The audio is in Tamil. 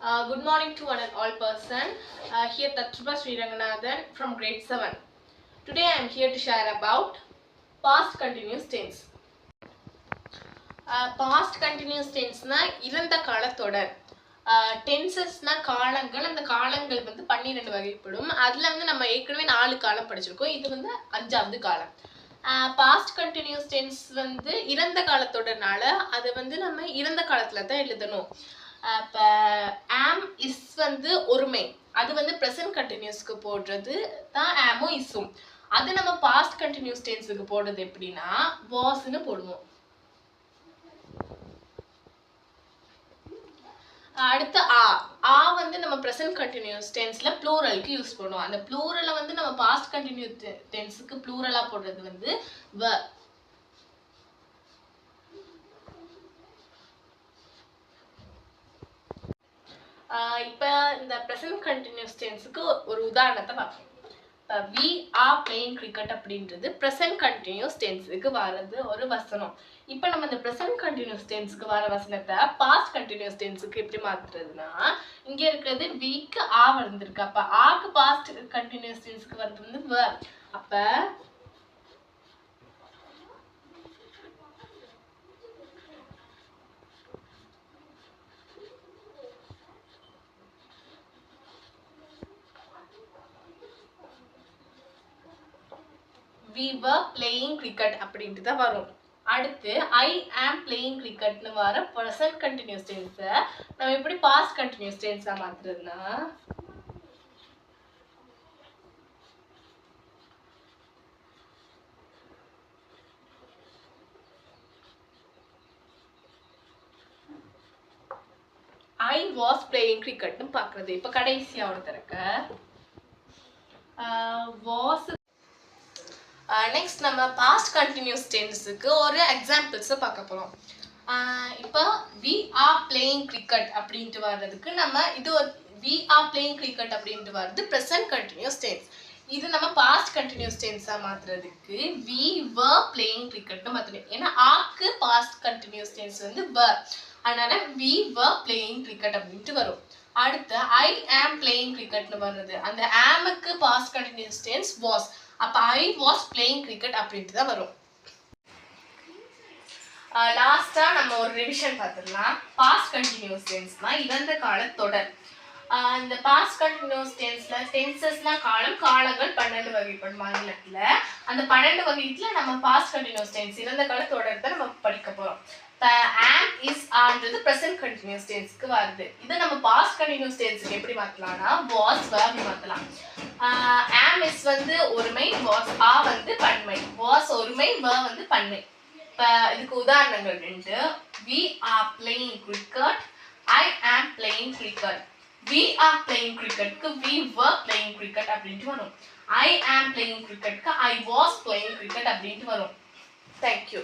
Good morning to one and all person. Here Tatruba Sri Ranganathan from grade 7. Today I am here to share about past continuous tense. Past continuous tense na iranda காலத்தொடர். டென்சஸ்னா காலங்கள். அந்த காலங்கள் வந்து 12 வகைப்படும். அதில் வந்து நம்ம ஏற்கனவே 4 காலம் படிச்சிருக்கோம். இது வந்து 5வது காலம். பாஸ்ட் கண்டினியூஸ் டென்ஸ் வந்து இறந்த காலத்தொடர்னால அதை வந்து நம்ம இறந்த காலத்தில் தான் எழுதணும். இப்போ ஆம் இஸ் வந்து ஒருமை, அது வந்து ப்ரெசன்ட் கண்டினியூஸ்க்கு போடுறது தான் ஆமும் இஸ்ஸும். அது நம்ம பாஸ்ட் கண்டினியூஸ் டென்ஸுக்கு போடுறது எப்படின்னா வாஸ்ன்னு போடுவோம். அடுத்து ஆ வந்து நம்ம ப்ரெசன்ட் கண்டினியூஸ் டென்ஸ்ல ப்ளூரலுக்கு யூஸ் பண்ணுவோம். அந்த ப்ளூரலை வந்து நம்ம பாஸ்ட் கண்டினியூஸ் டென்ஸுக்கு ப்ளூரலா போடுறது வந்து வ. இப்ப இந்த ப்ரெசன்ட் கண்டினியூஸ் டென்ஸுக்கு ஒரு உதாரணத்தை பார்ப்போம். we are playing cricket அப்படின்றது ப்ரெசன்ட் கண்டினியூஸ் டென்ஸுக்கு வர்றது ஒரு வசனம். இப்போ நம்ம இந்த ப்ரெசன்ட் கண்டினியூஸ் டென்ஸுக்கு வர வசனத்தை பாஸ்ட் கண்டினியூஸ் டென்ஸுக்கு எப்படி மாத்துறதுன்னா, இங்க இருக்கிறது வீக்கு ஆ வந்திருக்கு. அப்ப ஆக்கு பாஸ்ட் கண்டினியூஸ் டென்ஸுக்கு வர்றது வந்து verb. அப்ப we were playing cricket அப்படின்ட்டு தான் வரும். அடுத்து I am playing cricketனு வர present continuous tense நம்ம எப்படி past continuous tense மாத்துறதுன்னா, I was playing cricketனு பார்க்கிறது. இப்போ கடைசியா ஒரு தடக்க was. நெக்ஸ்ட் நம்ம பாஸ்ட் கண்டினியூஸ் டென்ஸுக்கு ஒரு எக்ஸாம்பிள்ஸை பார்க்க போகிறோம். இப்போ we are playing cricket அப்படின்ட்டு வர்றதுக்கு நம்ம இது we are playing cricket அப்படின்ட்டு வர்றது ப்ரெசன்ட் கண்டினியூஸ் டென்ஸ். இது நம்ம பாஸ்ட் கண்டினியூஸ் டென்ஸாக மாற்றுறதுக்கு we were playing cricketனு மாற்றணும். ஏன்னா ஆக்கு பாஸ்ட் கண்டினியூஸ் டென்ஸ் வந்து were, அதனால we were playing cricket அப்படின்ட்டு வரும். அடுத்து I am playing cricketனு வர்றது அந்த ஆமுக்கு பாஸ்ட் கண்டினியூஸ் டென்ஸ் was. அப்ப I was playing cricket அப்படின்ட்டு தான் வரும். லாஸ்டா நம்ம ஒரு ரிவிஷன் பார்த்துடலாம். பாஸ்ட் கண்டினியூஸ் டென்ஸ்னா இறந்த கால தொடர். இந்த பாஸ்ட் கண்டினியூஸ் டென்ஸ்ல டென்சஸ்னா காலங்கள் 12 வகைப்படும் ஆங்கிலத்துல. அந்த 12 வகையில நம்ம பாஸ்ட் கண்டினியூஸ் டென்ஸ் இறந்த கால தொடர் தான் நம்ம படிக்க போறோம். am is ஆன்றது present continuous tenseக்கு வருது. இதை நம்ம past continuous tenseக்கு எப்படி மாத்தலாம்னா was verb மாத்தலாம். am is வந்து ஒருமை, was வந்து பன்மை. was ஒருமை, வந்து பன்மை. இப்போ இதுக்கு உதாரணங்கள் ரெண்டு. we are playing cricket, I am playing cricket. we are playing cricketக்கு we were playing cricket அப்படின்ட்டு வரும். I am playing cricketக்கு I was playing cricket அப்படின்ட்டு வரும். Thank you.